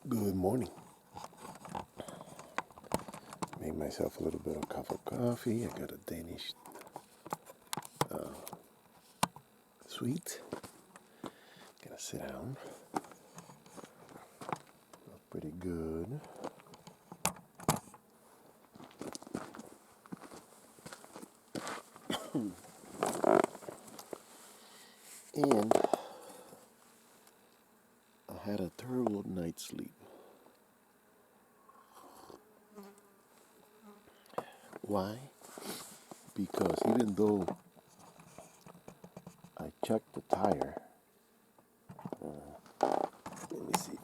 Good morning. Made myself a little bit of cup of coffee. I got a Danish sweet. Gonna sit down. Pretty good. And I had a terrible night's sleep. Why? Because even though I checked the tire, let me see.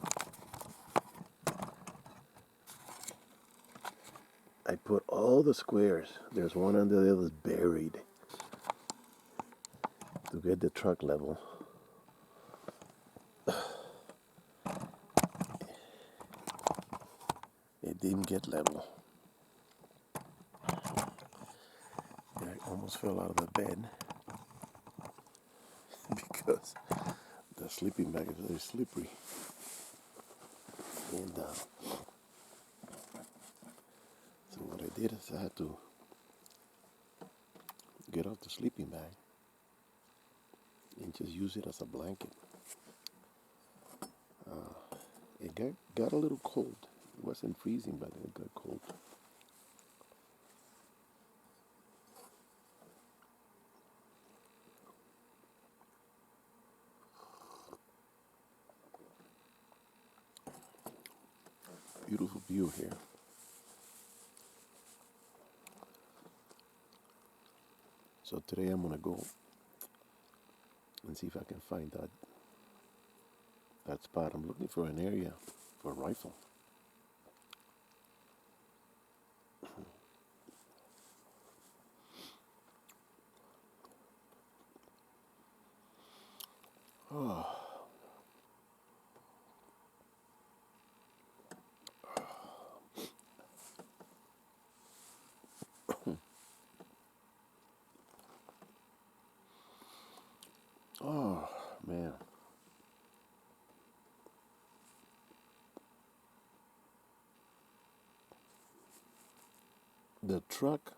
I put all the squares. There's one under the other buried to get the truck level. It didn't get level. I almost fell out of the bed because the sleeping bag is very slippery. And so what I did is I had to get out the sleeping bag and just use it as a blanket. It got a little cold. It wasn't freezing, but it got cold. Beautiful view here. So today I'm gonna go and see if I can find that spot. I'm looking for an area for a rifle. Oh man, the truck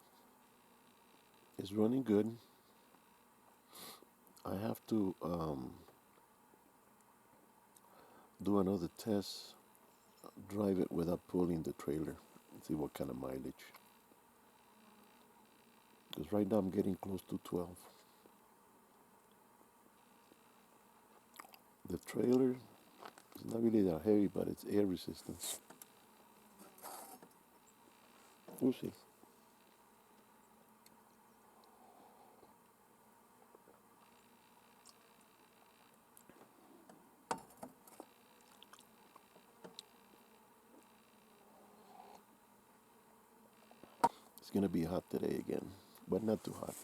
is running good. I have to do another test, drive it without pulling the trailer, see what kind of mileage. Because right now I'm getting close to 12. The trailer is not really that heavy, but it's air resistance. We'll see. It's gonna be hot today again, but not too hot.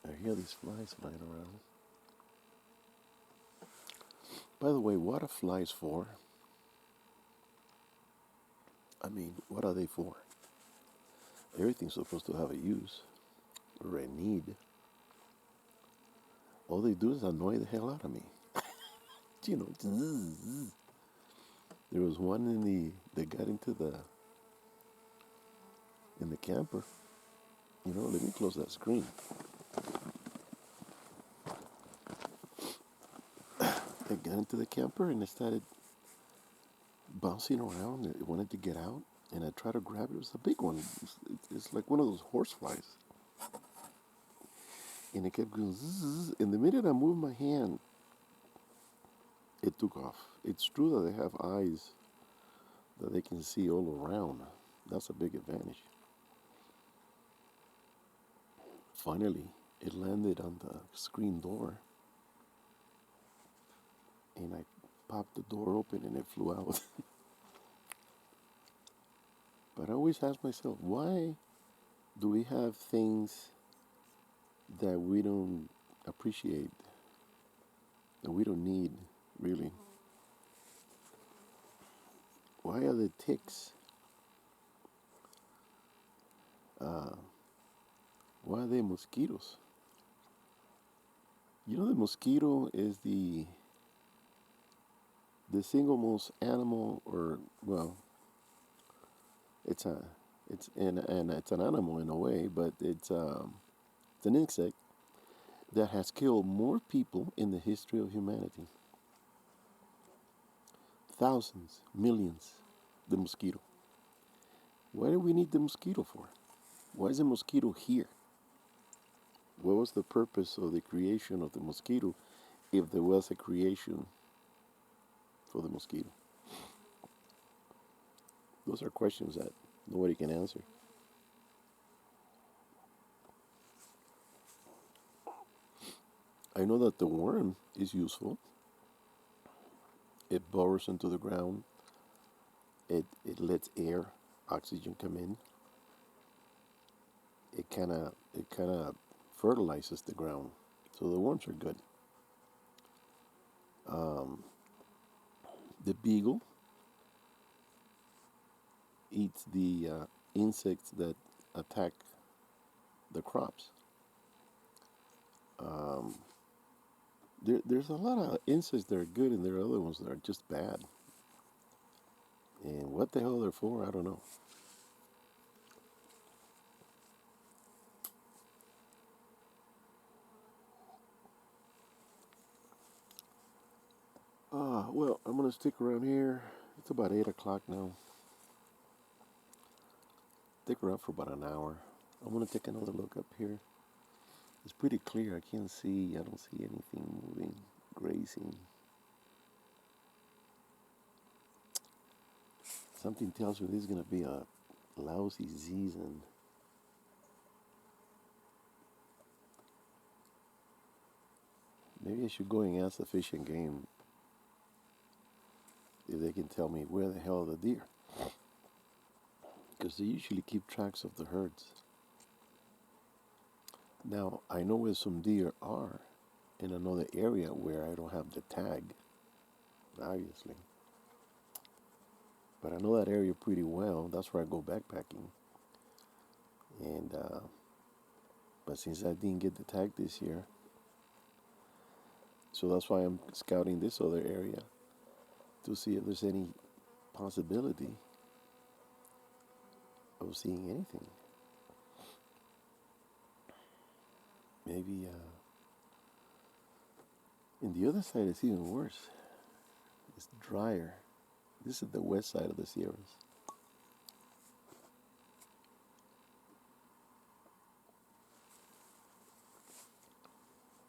I hear these flies flying around. By the way, what are flies for? I mean, what are they for? Everything's supposed to have a use or a need. All they do is annoy the hell out of me. You know, there was one that got into in the camper. You know, let me close that screen. They got into the camper and it started bouncing around. It wanted to get out, and I tried to grab it. It was a big one. It's like one of those horse flies. And it kept going zzz. And the minute I moved my hand, it took off. It's true that they have eyes that they can see all around. That's a big advantage. Finally, it landed on the screen door, and I popped the door open and it flew out. But I always ask myself, why do we have things that we don't appreciate, that we don't need, really? Why are the ticks? Uh, why are they mosquitoes? You know, the mosquito is the The single most animal, or well, it's a, and it's an animal in a way, but it's an insect that has killed more people in the history of humanity. Thousands, millions. The mosquito. Why do we need the mosquito for? Why is the mosquito here? What was the purpose of the creation of the mosquito if there was a creation for the mosquito? Those are questions that nobody can answer. I know that the worm is useful. It burrows into the ground. It lets air, oxygen come in. It kind of fertilizes the ground. So the worms are good. Um, the beagle eats the insects that attack the crops. Um, there's a lot of insects that are good, and there are other ones that are just bad. And what the hell they're for, I don't know. Well, I'm gonna stick around here. It's about 8 o'clock now. Stick around for about an hour. I'm gonna take another look up here. It's pretty clear. I can't see. I don't see anything moving, grazing. Something tells me this is gonna be a lousy season. Maybe I should go and ask the Fish and Game if they can tell me where the hell are the deer, because they usually keep tracks of the herds. Now I know where some deer are in another area where I don't have the tag, obviously. But I know that area pretty well. That's where I go backpacking. And but since I didn't get the tag this year, so that's why I'm scouting this other area to see if there's any possibility of seeing anything. Maybe in the other side it's even worse. It's drier. This is the west side of the Sierras.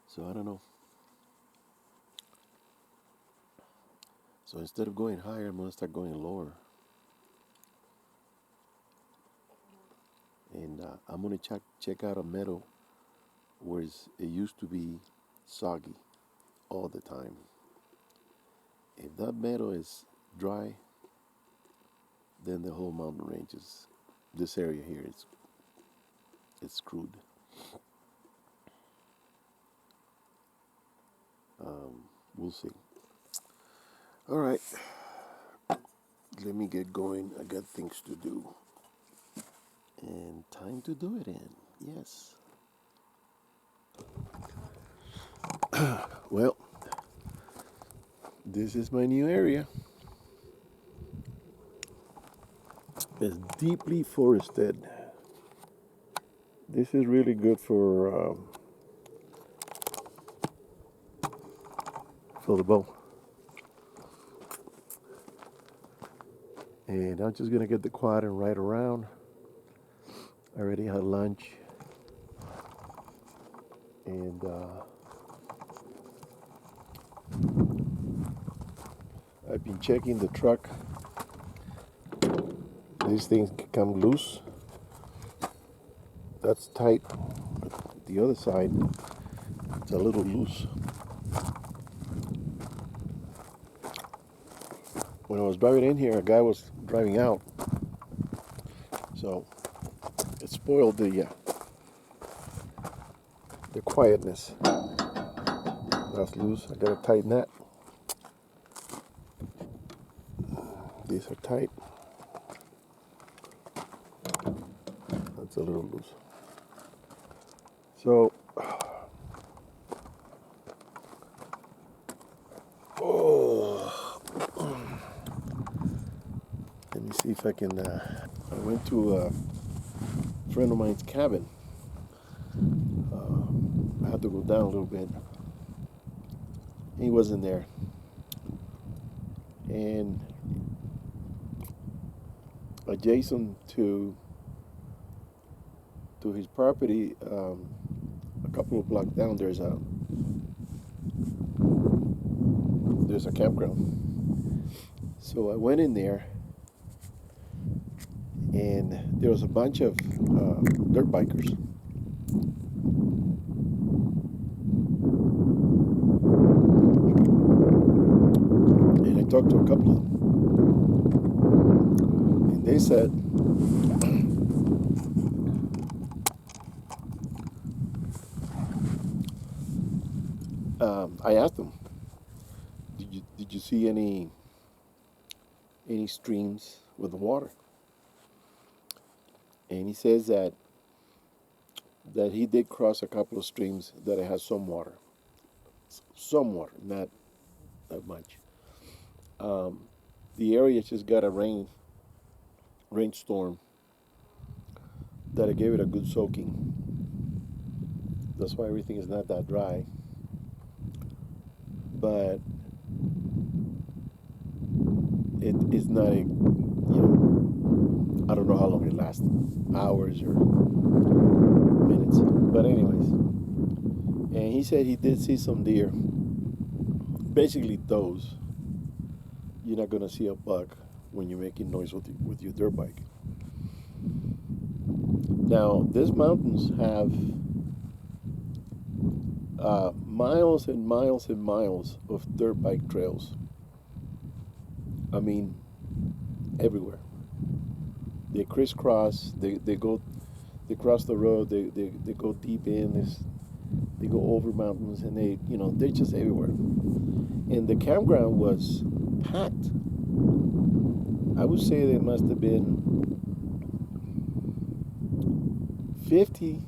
So I don't know. So instead of going higher, I'm gonna start going lower, and I'm gonna check out a meadow where it used to be soggy all the time. If that meadow is dry, then the whole mountain range is, this area here is, it's screwed. We'll see. All right, let me get going. I got things to do, and time to do it in. Yes. Well, this is my new area. It's deeply forested. This is really good for the bow. And I'm just gonna get the quad and ride around. I already had lunch, and I've been checking the truck. These things come loose. That's tight. The other side, it's a little loose. When I was driving in here, a guy was driving out, so it spoiled the quietness. That's loose. I gotta tighten that. These are tight. That's a little loose. So, oh, if I can. I went to a friend of mine's cabin. I had to go down a little bit. He wasn't there, and adjacent to his property, a couple of blocks down, there's a campground. So I went in there, and there was a bunch of dirt bikers. And I talked to a couple of them, and they said, I asked them, did you see any streams with water? And he says that he did cross a couple of streams that it has some water, not that much. Um, the area just got a rainstorm that it gave it a good soaking. That's why everything is not that dry. But it is not a, I don't know how long it lasts, hours or minutes. But anyways, and he said he did see some deer. Basically those. You're not gonna see a buck when you're making noise with your dirt bike. Now, these mountains have miles and miles and miles of dirt bike trails. I mean, everywhere. They crisscross. They cross the road. They go deep in. They go over mountains, and they're just everywhere. And the campground was packed. I would say there must have been 50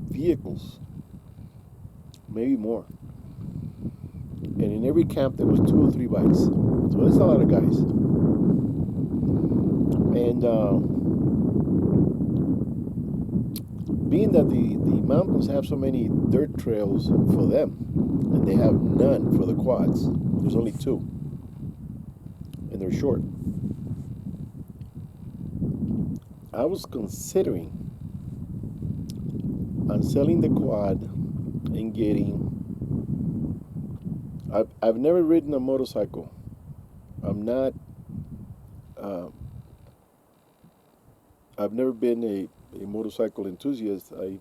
vehicles, maybe more. And in every camp there was 2 or 3 bikes. So there's a lot of guys. And being that the mountains have so many dirt trails for them, and they have none for the quads, there's only 2, and they're short. I was considering on selling the quad and getting. I've never ridden a motorcycle. I'm not. Uh, I've never been a motorcycle enthusiast. I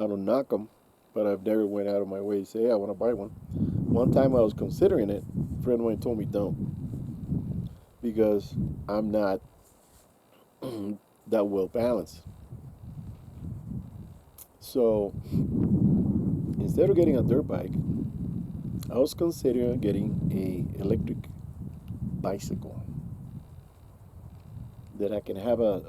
don't knock them, but I've never went out of my way to say, hey, I want to buy one. One time I was considering it. A friend of mine told me don't, because I'm not that well balanced. So instead of getting a dirt bike, I was considering getting a electric bicycle that I can have it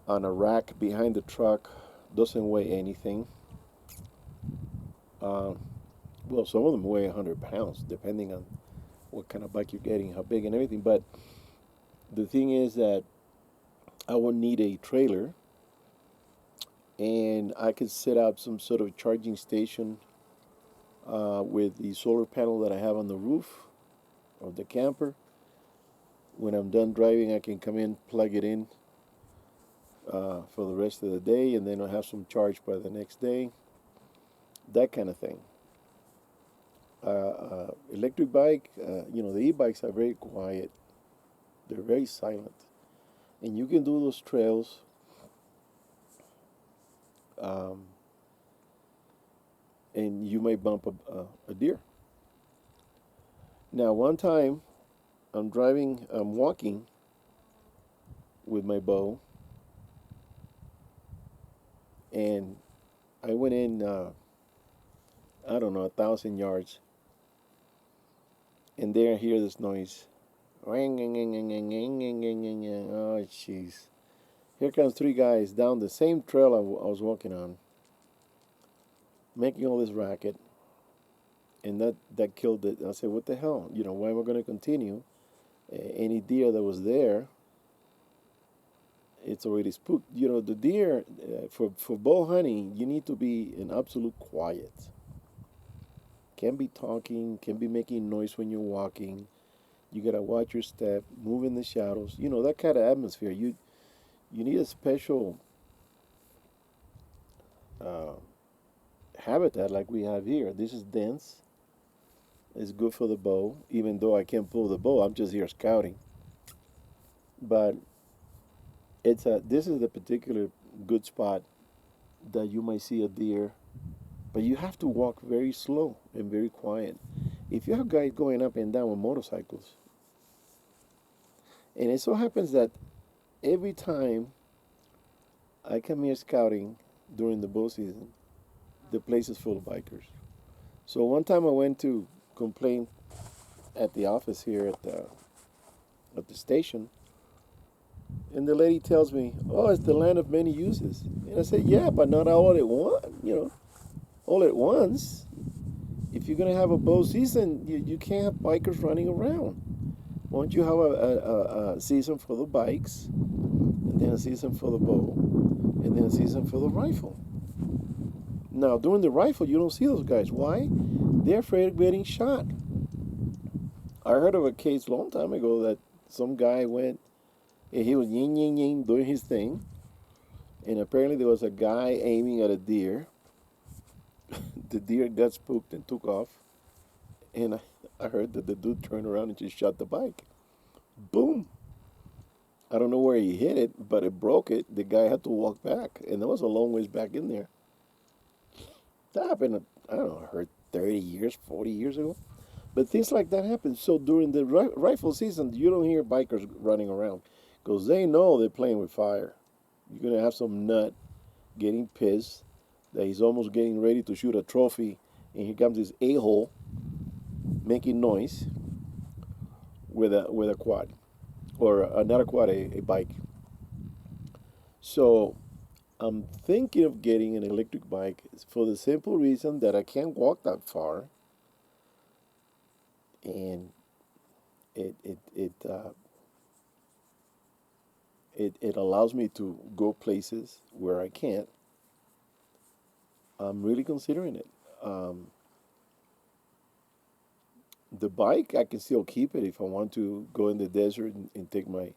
on a rack behind the truck. Doesn't weigh anything. Uh, well, some of them weigh 100 pounds, depending on what kind of bike you're getting, how big and everything. But the thing is that I would need a trailer, and I could set up some sort of charging station with the solar panel that I have on the roof of the camper. When I'm done driving, I can come in, plug it in for the rest of the day, and then I'll have some charge by the next day. That kind of thing. Electric bike, the e-bikes are very quiet. They're very silent, and you can do those trails. Um, and you may bump a deer. Now, one time, I'm walking with my bow, and I went in, I don't know, 1,000 yards, and there I hear this noise. Oh, jeez. Here comes 3 guys down the same trail I was walking on, making all this racket. and that killed it. I said, what the hell? Why am I going to continue? Any deer that was there, it's already spooked. The deer, for bow hunting, you need to be in absolute quiet. Can't be talking, can't be making noise when you're walking. You gotta watch your step, move in the shadows. That kind of atmosphere. You need a special uh, habitat like we have here. This is dense. It's good for the bow, even though I can't pull the bow. I'm just here scouting. But this is the particular good spot that you might see a deer, but you have to walk very slow and very quiet. If you have guys going up and down with motorcycles, and it so happens that every time I come here scouting during the bow season, the place is full of bikers. So one time I went to complain at the office here at the station, and the lady tells me, "Oh, it's the land of many uses." And I said, "Yeah, but not all at once. All at once. If you're gonna have a bow season, you can't have bikers running around. Why don't you have a season for the bikes, and then a season for the bow, and then a season for the rifle?" Now, during the rifle, you don't see those guys. Why? They're afraid of getting shot. I heard of a case a long time ago that some guy went and he was yin yin yin doing his thing, and apparently there was a guy aiming at a deer. The deer got spooked and took off, and I heard that the dude turned around and just shot the bike. Boom! I don't know where he hit it, but it broke it. The guy had to walk back, and that was a long ways back in there. That happened, I don't know, I heard 30 years, 40 years ago. But things like that happen. So during the rifle season, you don't hear bikers running around because they know they're playing with fire. You're going to have some nut getting pissed that he's almost getting ready to shoot a trophy, and here comes this a-hole making noise with a quad or not a quad, a bike. So I'm thinking of getting an electric bike for the simple reason that I can't walk that far, and it it it uh, it allows me to go places where I can't. I'm really considering it. Um, the bike, I can still keep it if I want to go in the desert and take my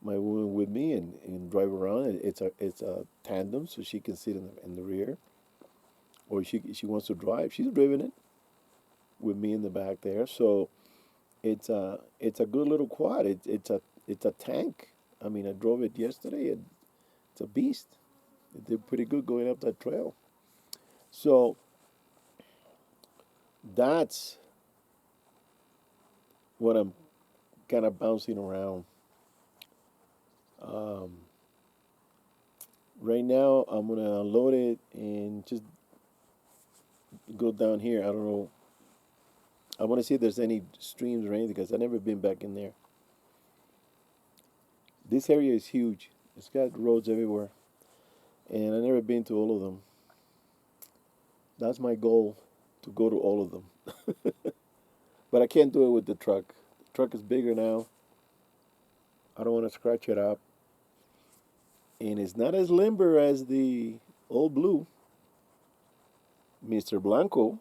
woman with me and drive around. It's a tandem, so she can sit in the rear, or she wants to drive. She's driving it with me in the back there. So it's a good little quad. It's a tank. I mean, I drove it yesterday, and it's a beast. It did pretty good going up that trail. So that's what I'm kind of bouncing around. Um, right now, I'm gonna unload it and just go down here. I don't know. I want to see if there's any streams or anything because I've never been back in there. This area is huge. It's got roads everywhere, and I've never been to all of them. That's my goal, to go to all of them. But I can't do it with the truck. The truck is bigger now. I don't want to scratch it up, and it's not as limber as the old blue, Mr. Blanco.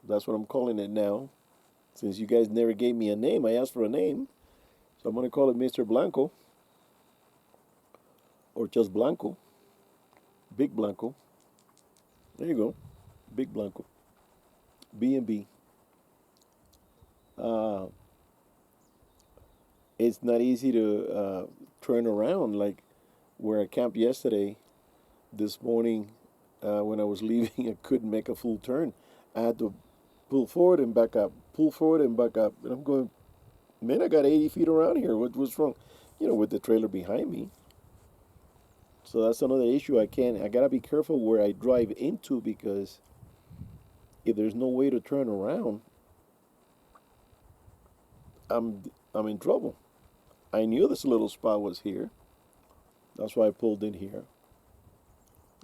That's what I'm calling it now. Since you guys never gave me a name, I asked for a name, so I'm gonna call it Mr. Blanco or just Blanco, Big Blanco. There you go, Big Blanco, B&B. Uh, it's not easy to turn around like where I camped yesterday. This morning, when I was leaving, I couldn't make a full turn. I had to pull forward and back up, pull forward and back up. And I'm going, man, I got 80 feet around here. What's wrong? With the trailer behind me. So that's another issue. I gotta be careful where I drive into because if there's no way to turn around, I'm in trouble. I knew this little spot was here. That's why I pulled in here,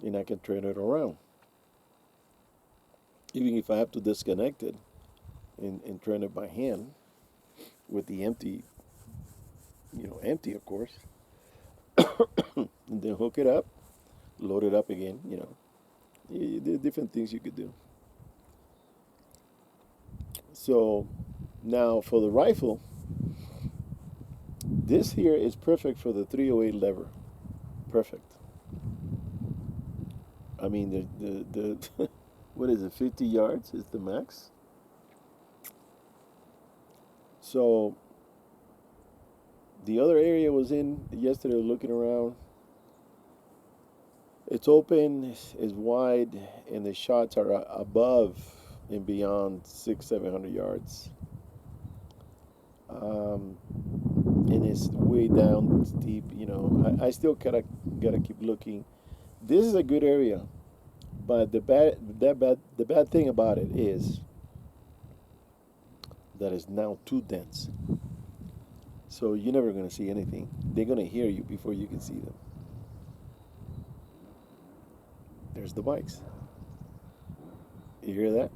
and I can turn it around. Even if I have to disconnect it, and turn it by hand with the empty, empty of course, and then hook it up, load it up again. There are different things you could do. So now for the rifle, this here is perfect for the 308 lever. Perfect. I mean the what is it? 50 yards is the max. So the other area was in yesterday looking around. It's open, it's wide, and the shots are above and beyond 600-700 yards. Um, and it's way down steep. I still gotta keep looking. This is a good area, but the bad thing about it is that it's now too dense. So you're never gonna see anything. They're gonna hear you before you can see them. There's the bikes. You hear that?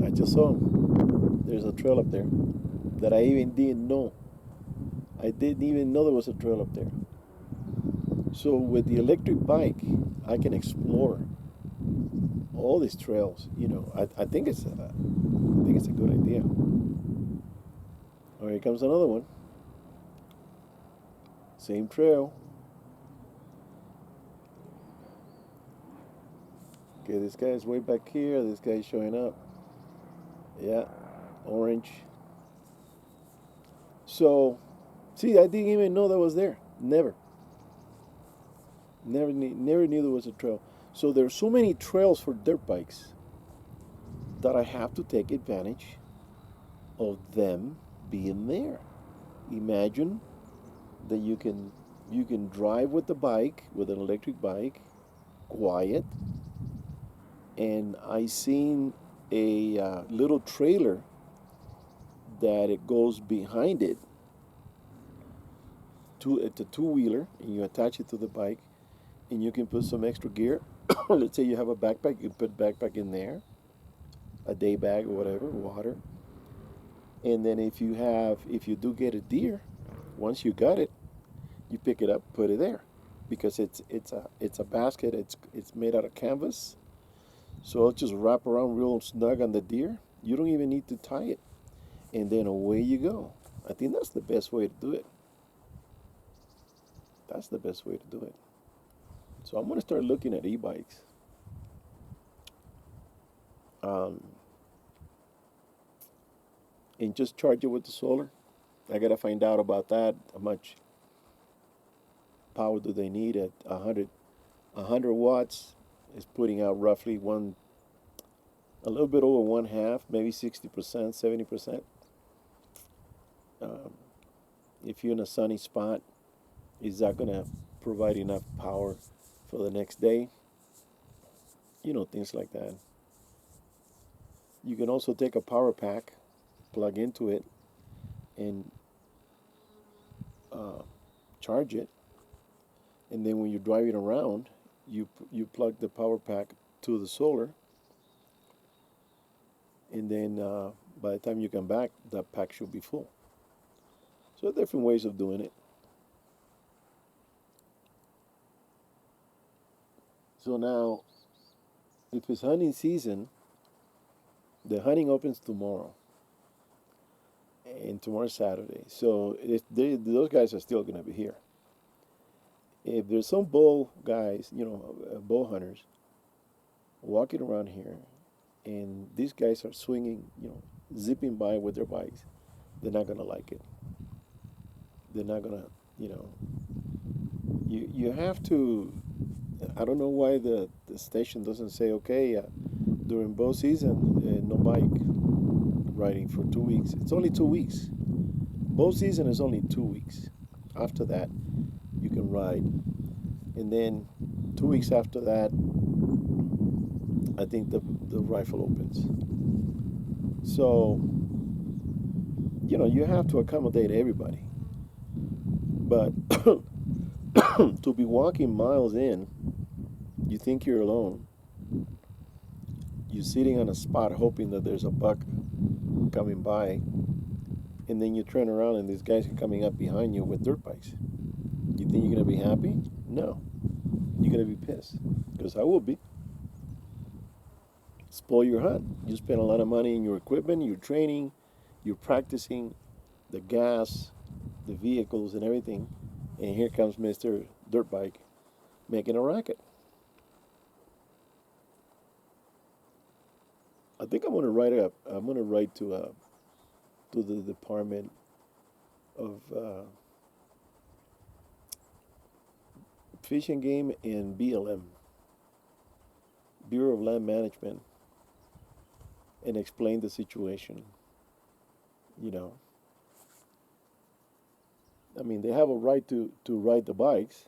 I just saw them. There's a trail up there that I even didn't know. I didn't even know there was a trail up there. So with the electric bike, I can explore all these trails. I think it's a good idea. Oh, here comes another one. Same trail. Okay, this guy's way back here. This guy's showing up. Yeah, orange. So, see, I didn't even know that was there. Never. Never knew there was a trail. So there's so many trails for dirt bikes that I have to take advantage of them being there. Imagine that you can drive with the bike, with an electric bike, quiet, and I seen a little trailer that it goes behind it. It's a two-wheeler, and you attach it to the bike, and you can put some extra gear. Let's say you have a backpack, you can put backpack in there, a day bag or whatever, water. And then if you do get a deer, once you got it, you pick it up, put it there, because it's a basket. It's made out of canvas, so it'll just wrap around real snug on the deer. You don't even need to tie it, and then away you go. I think that's the best way to do it. That's the best way to do it. So I'm gonna start looking at e-bikes. Um, and just charge it with the solar. I gotta find out about that. How much power do they need at 100 watts is putting out roughly a little bit over one half, maybe 60%, 70%. Um, if you're in a sunny spot, is that gonna provide enough power for the next day? Things like that. You can also take a power pack, plug into it, and uh, charge it. And then when you're driving around, you plug the power pack to the solar, and then by the time you come back, that pack should be full. So different ways of doing it. So now, if it's hunting season, the hunting opens tomorrow, and tomorrow's Saturday. So those guys are still going to be here. If there's some bull guys, bow hunters, walking around here, and these guys are swinging, zipping by with their bikes, they're not going to like it. They're not going to, you have to. I don't know why the station doesn't say, okay, during bow season, no bike riding for 2 weeks. It's only 2 weeks. Bow season is only 2 weeks. After that, you can ride. And then 2 weeks after that, I think the rifle opens. So, you have to accommodate everybody. But to be walking miles in, you think you're alone. You're sitting on a spot hoping that there's a buck coming by, and then you turn around and these guys are coming up behind you with dirt bikes. You think you're gonna be happy? No, you're gonna be pissed. Because I will be. Spoil your hunt. You spend a lot of money in your equipment, your training, you're practicing the gas, the vehicles, and everything, and here comes Mr. Dirt Bike making a racket. I think I'm gonna write up. I'm gonna write to the Department of Fish and Game and BLM, Bureau of Land Management, and explain the situation. You know, I mean, they have a right to ride the bikes,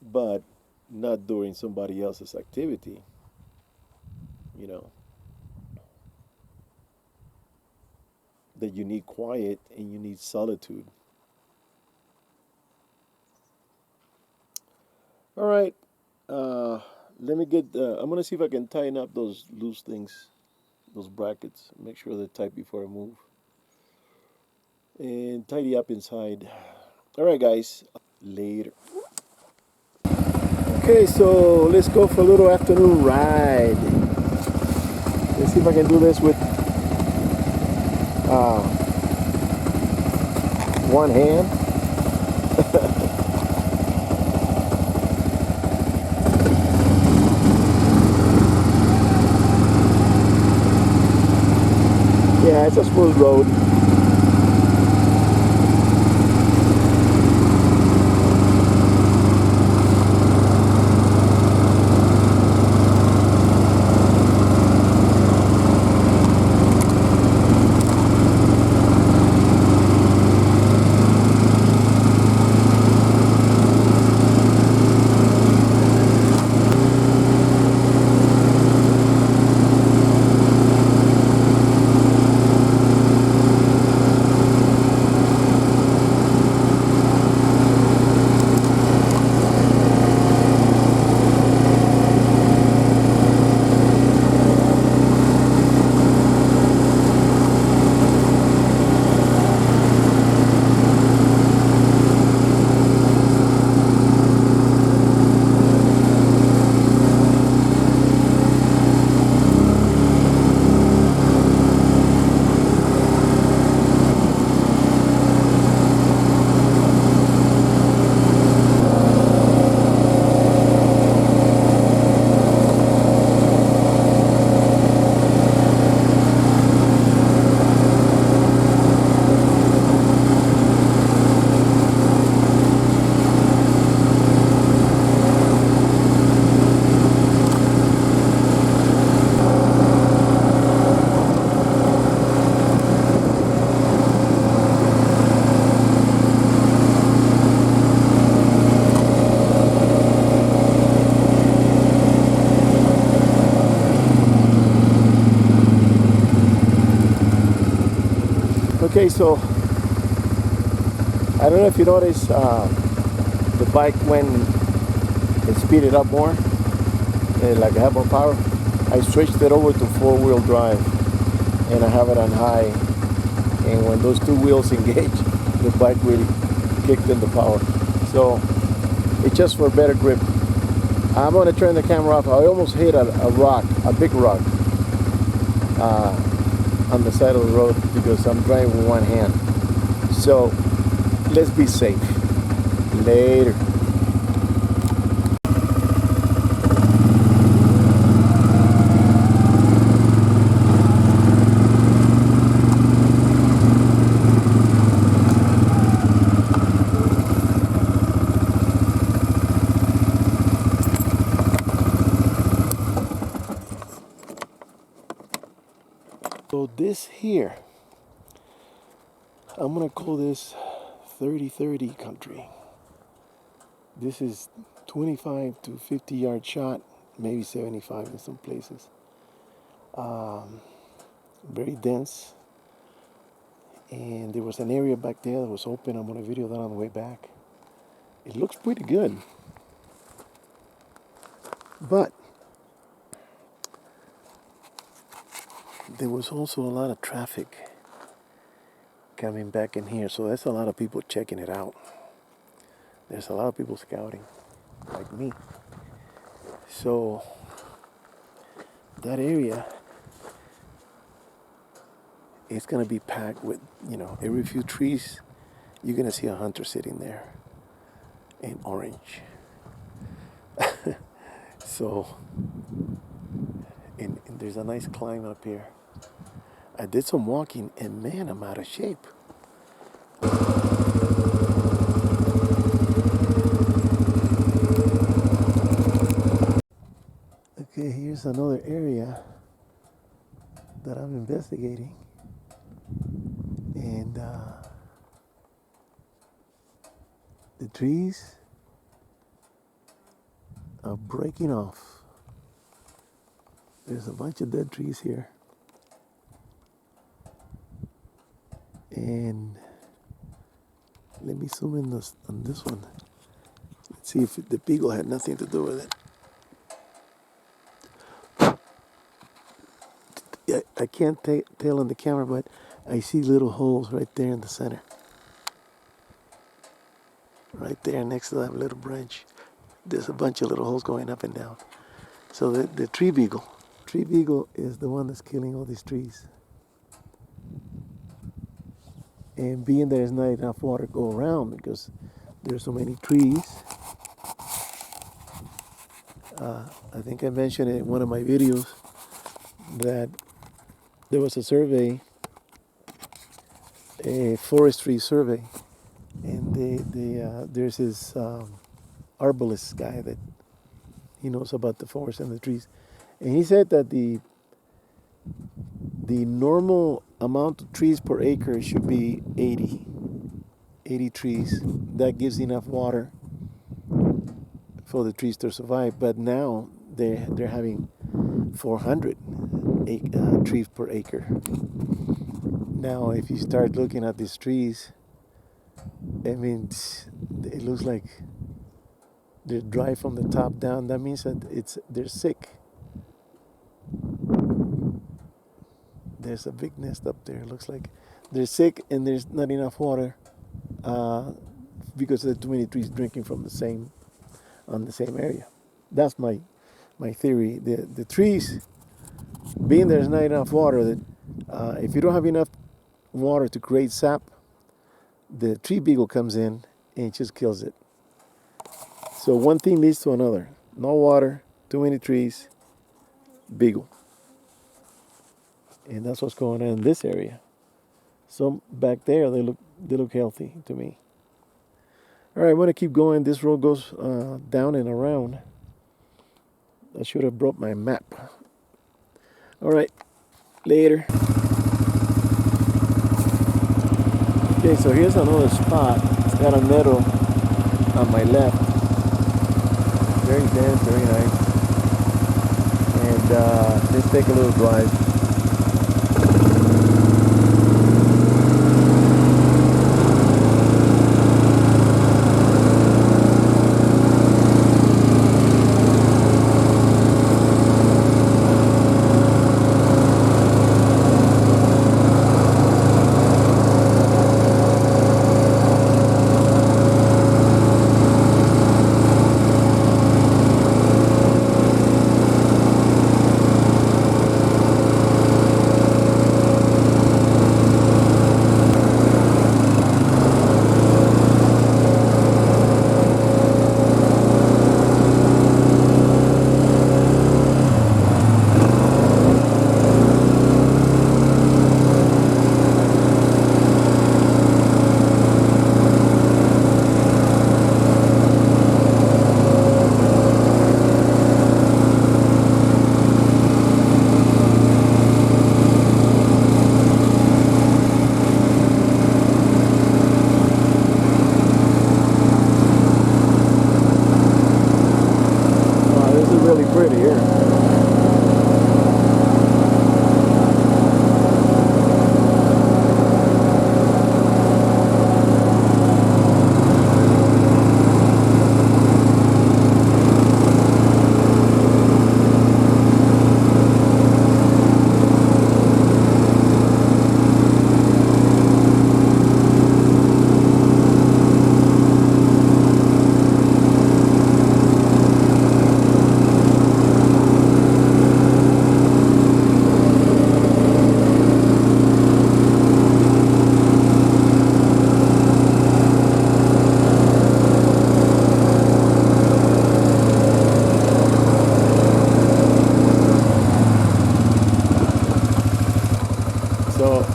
but not during somebody else's activity. You know, that you need quiet and you need solitude. All right. Uh, Let me get. I'm gonna see if I can tighten up those loose things, those brackets. Make sure they're tight before I move, and tidy up inside. All right, guys. Later. Okay, so let's go for a little afternoon ride. Let's see if I can do this with uh, one hand. Yeah, it's a smooth road. Okay, so I don't know if you noticed, the bike when it speeded up more, like I have more power. I switched it over to four-wheel drive, and I have it on high. And when those two wheels engage, the bike really kicked in the power. So it's just for better grip. I'm gonna turn the camera off. I almost hit a rock, a big rock, on the side of the road because I'm driving with one hand. So let's be safe. Later. So this here, I'm gonna call this 30-30 country. This is 25 to 50 yard shot, maybe 75 in some places. Very dense. And there was an area back there that was open. I'm gonna video that on the way back. It looks pretty good. But there was also a lot of traffic coming back in here, so that's a lot of people checking it out. There's a lot of people scouting, like me. So that area is gonna be packed with, every few trees, you're gonna see a hunter sitting there in orange. So, and there's a nice climb up here. I did some walking, and man, I'm out of shape. Okay, here's another area that I'm investigating. And the trees are breaking off. There's a bunch of dead trees here. And let me zoom in on this one. Let's see if the beagle had nothing to do with it. I can't tell on the camera, but I see little holes right there in the center. Right there next to that little branch. There's a bunch of little holes going up and down. So the tree beagle is the one that's killing all these trees. And being there's not enough water to go around because there's so many trees. I think I mentioned in one of my videos that there was a survey, a forestry survey, and there's this arborist guy that he knows about the forest and the trees, and he said that the normal amount of trees per acre should be 80 trees. That gives enough water for the trees to survive. But now they're having 400 trees per acre. Now, if you start looking at these trees, I mean, it looks like they're dry from the top down. That means that they're sick. There's a big nest up there. It looks like they're sick and there's not enough water because there are too many trees drinking from the same area. That's my theory. The trees, being there's not enough water, that if you don't have enough water to create sap, the tree beagle comes in and just kills it. So one thing leads to another. No water, too many trees, beagle. And that's what's going on in this area. So back there, they look healthy to me. All right, I'm going to keep going. This road goes down and around. I should have brought my map. All right, later. Okay, so here's another spot. It's got a meadow on my left. Very dense, very nice. And let's take a little drive. Pretty here.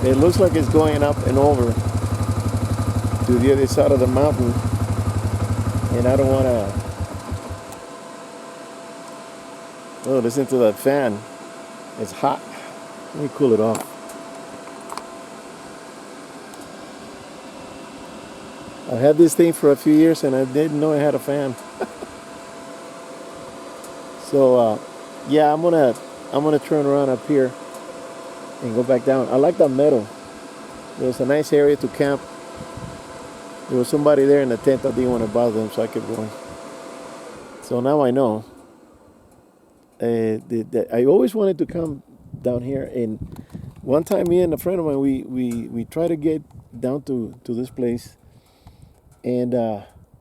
It looks like it's going up and over to the other side of the mountain, and I don't want to. Oh, listen to that fan. It's hot. Let me cool it off. I had this thing for a few years and I didn't know I had a fan. So yeah, I'm gonna turn around up here and go back down. I like that meadow. It was a nice area to camp. There was somebody there in the tent. I didn't want to bother them, so I kept going. So now I know. I always wanted to come down here, and one time me and a friend of mine we tried to get down to this place, and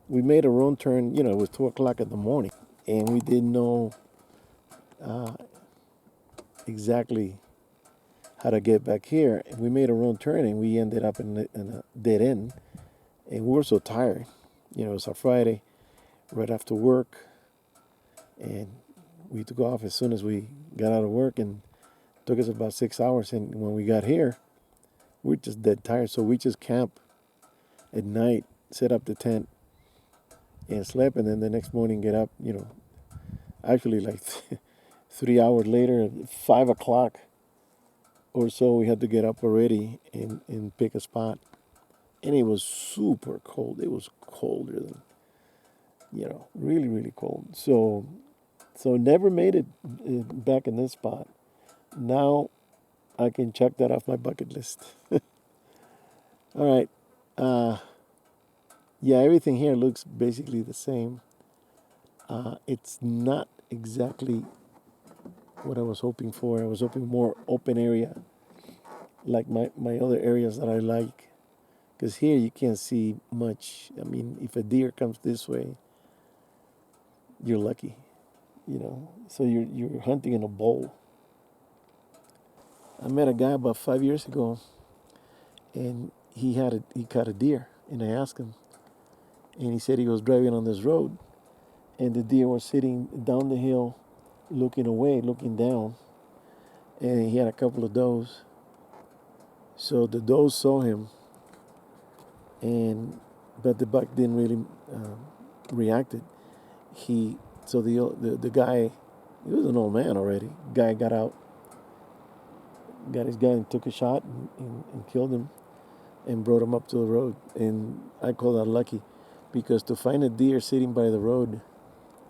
we made a wrong turn. You know, it was 2 o'clock in the morning, and we didn't know exactly how to get back here. And we made a wrong turn, and we ended up in a dead end, and we were so tired. You know, it was a Friday, right after work, and we took off as soon as we got out of work, and it took us about 6 hours. And when we got here, we're just dead tired, so we just camped at night, set up the tent, and slept. And then the next morning, get up. You know, actually like 3 hours later, at 5 o'clock or so, we had to get up already and pick a spot. And it was super cold. It was colder than, really, really cold. So never made it back in this spot. Now I can check that off my bucket list. All right. Yeah, everything here looks basically the same. It's not exactly what I was hoping for. I was hoping more open area, like my other areas that I like. Because here you can't see much. I mean, if a deer comes this way, you're lucky, So you're hunting in a bowl. I met a guy about 5 years ago, and he caught a deer, and I asked him, and he said he was driving on this road, and the deer was sitting down the hill, looking away, looking down, and he had a couple of does. So the does saw him, but the buck didn't really reacted. The guy, he was an old man already. Guy got out, got his gun, and took a shot and killed him, and brought him up to the road. And I call that lucky, because to find a deer sitting by the road,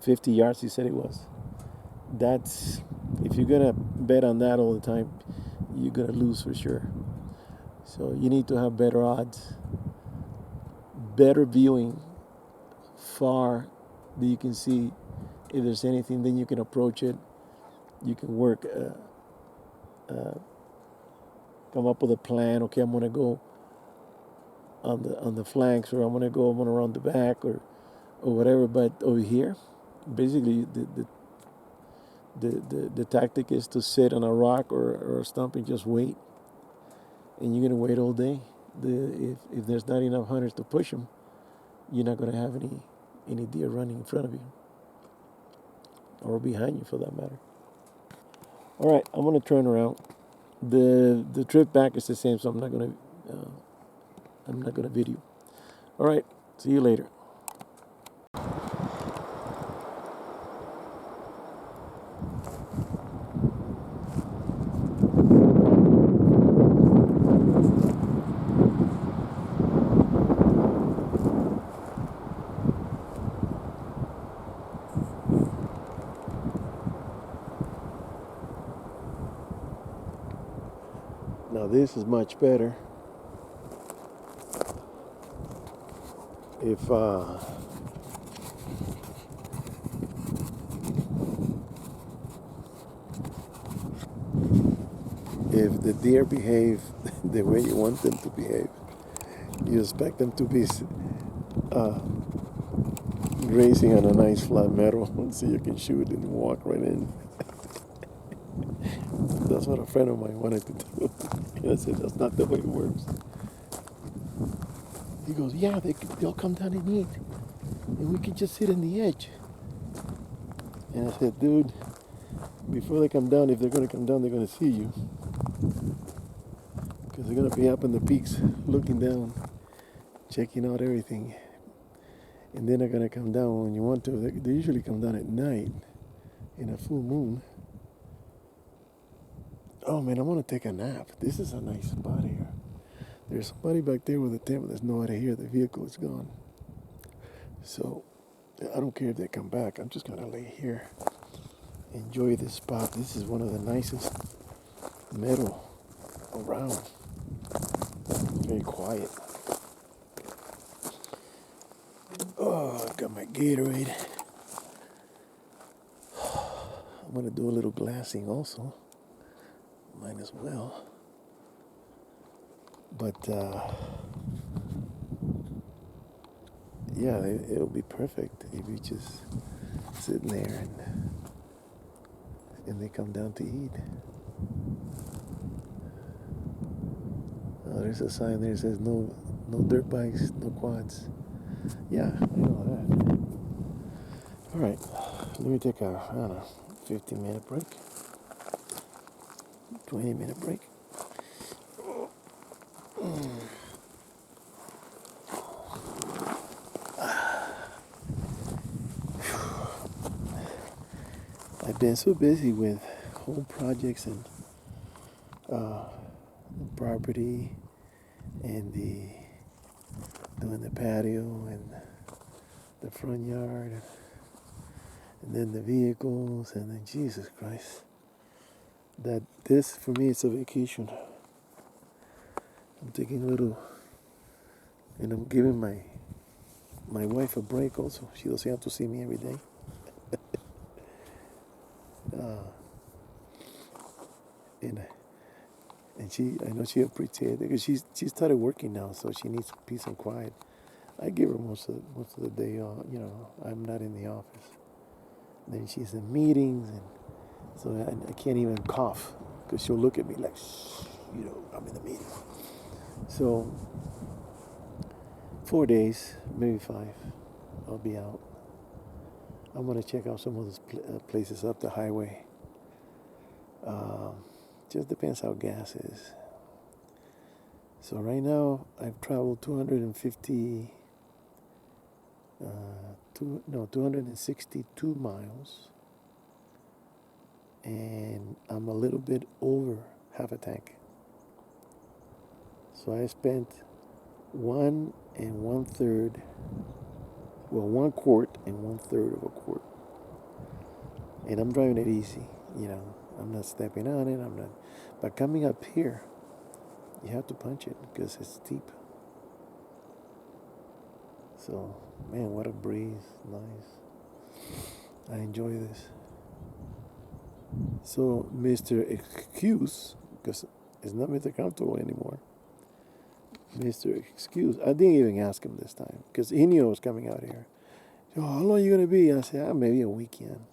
50 yards, he said it was. That's, if you're gonna bet on that all the time, you're gonna lose for sure. So you need to have better odds, better viewing, far that you can see if there's anything. Then you can approach it. You can work, come up with a plan. Okay, I'm gonna go on the flanks, or I'm gonna run the back, or whatever. But over here, basically the tactic is to sit on a rock or a stump and just wait, and you're gonna wait all day. If there's not enough hunters to push them, you're not gonna have any deer running in front of you or behind you, for that matter. All right, I'm gonna turn around. The trip back is the same, so I'm not gonna video. All right, see you later. Now this is much better. If the deer behave the way you want them to behave, you expect them to be grazing on a nice flat meadow, so you can shoot and walk right in. That's what a friend of mine wanted to do. And I said, that's not the way it works. He goes, yeah, they'll come down and eat, and we can just sit on the edge. And I said, dude, before they come down, if they're going to come down, they're going to see you. because they're gonna be up in the peaks, looking down, checking out everything, and then they're gonna come down when you want to. They usually come down at night in a full moon. Oh man, I want to take a nap. This is a nice spot here. There's somebody back there with a tent, but there's nobody here. The vehicle is gone. So I don't care if they come back. I'm just gonna lay here, enjoy this spot. This is one of the nicest meadow around. Very quiet. Oh, I got my Gatorade. I'm gonna do a little glassing also. Might as well. But yeah, it'll be perfect if you just sitting there and they come down to eat. Oh, there's a sign there that says no dirt bikes, no quads. Yeah, I know that. All right, let me take a, I don't know, 15-minute break, 20-minute break. I've been so busy with home projects and property and doing the patio and the front yard and then the vehicles and then Jesus Christ. That this for me is a vacation. I'm taking a little, and I'm giving my wife a break also. She doesn't have to see me every day. And I know she appreciates it because she started working now, so she needs peace and quiet. I give her most of the day. I'm not in the office. Then she's in meetings, and so I can't even cough because she'll look at me like, shh, I'm in the meeting. So 4 days, maybe 5, I'll be out. I'm gonna check out some of those places up the highway. Just depends how gas is. So right now I've traveled 262 miles, and I'm a little bit over half a tank. So I spent 1 quart and 1/3 of a quart, and I'm driving it easy. I'm not stepping on it. I'm not. But coming up here, you have to punch it because it's steep. So, man, what a breeze. Nice. I enjoy this. So, Mr. Excuse, because it's not Mr. Comfortable anymore. Mr. Excuse, I didn't even ask him this time because he knew I was coming out here. So, how long are you going to be? I said, maybe a weekend.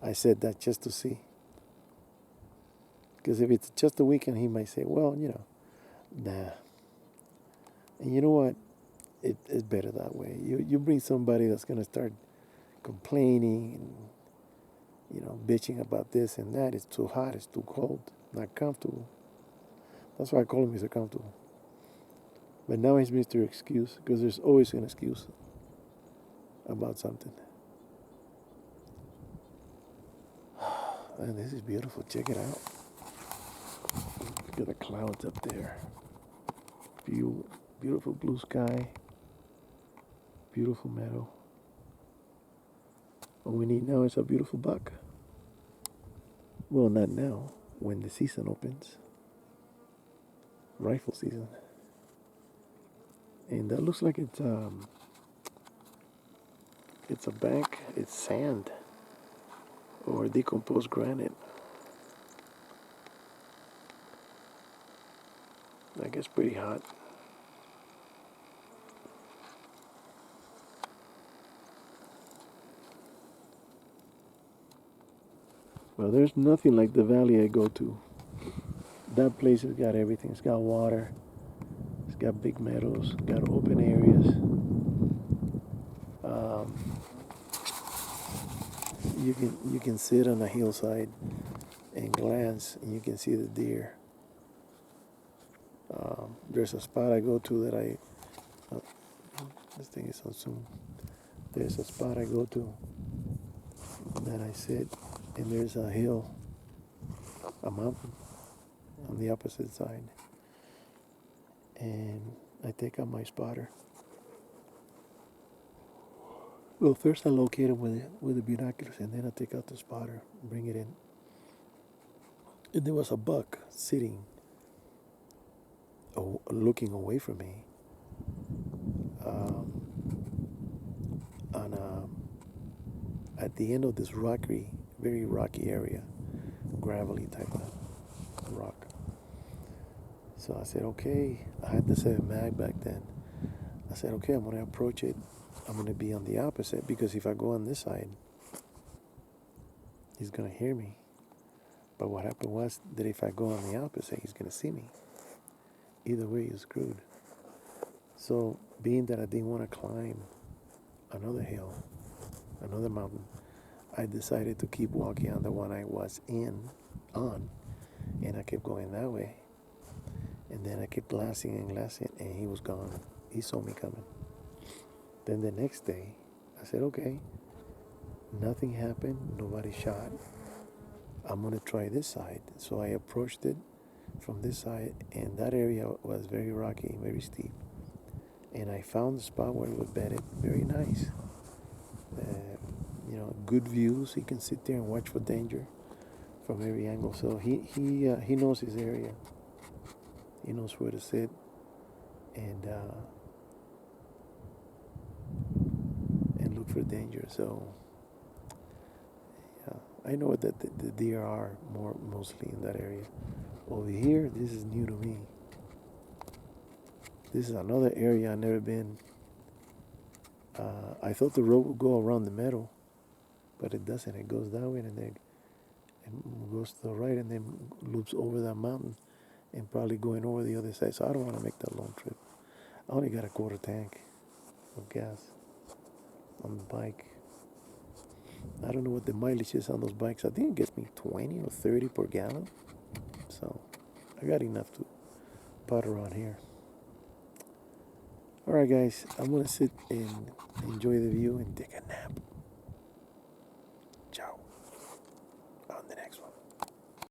I said that just to see. Because if it's just a weekend, he might say, well, nah. And you know what? It's better that way. You bring somebody that's going to start complaining and, bitching about this and that. It's too hot. It's too cold. Not comfortable. That's why I call him Mr. Comfortable. But now he's Mr. Excuse because there's always an excuse about something. And this is beautiful. Check it out. Look at the clouds up there. Beautiful blue sky. Beautiful meadow. What we need now is a beautiful buck. Well, not now. When the season opens. Rifle season. And that looks like it's a bank. It's sand. Or decomposed granite. I guess pretty hot. Well, there's nothing like the valley I go to. That place has got everything. It's got water. It's got big meadows. It's got open areas. You can sit on a hillside and glance, and you can see the deer. There's a spot I go to that uh, this thing is on Zoom. There's a spot I go to that I sit, and there's a hill, a mountain on the opposite side, and I take out my spotter. Well, first I locate it with the binoculars, and then I take out the spotter, bring it in, and there was a buck sitting, looking away from me, um, on at the end of this rocky, very rocky area, gravelly type of rock. So I said, okay. I had the 7 mag back then. I said, okay, I'm gonna approach it. I'm gonna be on the opposite because if I go on this side, he's gonna hear me. But what happened was that if I go on the opposite, he's gonna see me. Either way, you're screwed. So, being that I didn't want to climb another hill, another mountain, I decided to keep walking on the one I was on, and I kept going that way. And then I kept glassing, and he was gone. He saw me coming. Then the next day, I said, okay, nothing happened, nobody shot. I'm gonna try this side. So I approached it from this side, and that area was very rocky, very steep. And I found the spot where it was bedded, very nice. Good views. He can sit there and watch for danger from every angle. So he knows his area. He knows where to sit, and look for danger. So yeah, I know that the deer are mostly in that area. Over here, this is new to me. This is another area I've never been. I thought the road would go around the meadow, but it doesn't. It goes that way and then it goes to the right and then loops over that mountain and probably going over the other side. So I don't want to make that long trip. I only got a quarter tank of gas on the bike. I don't know what the mileage is on those bikes. I think it gets me 20 or 30 per gallon. So I got enough to pot around here. Alright guys, I'm going to sit and enjoy the view and take a nap.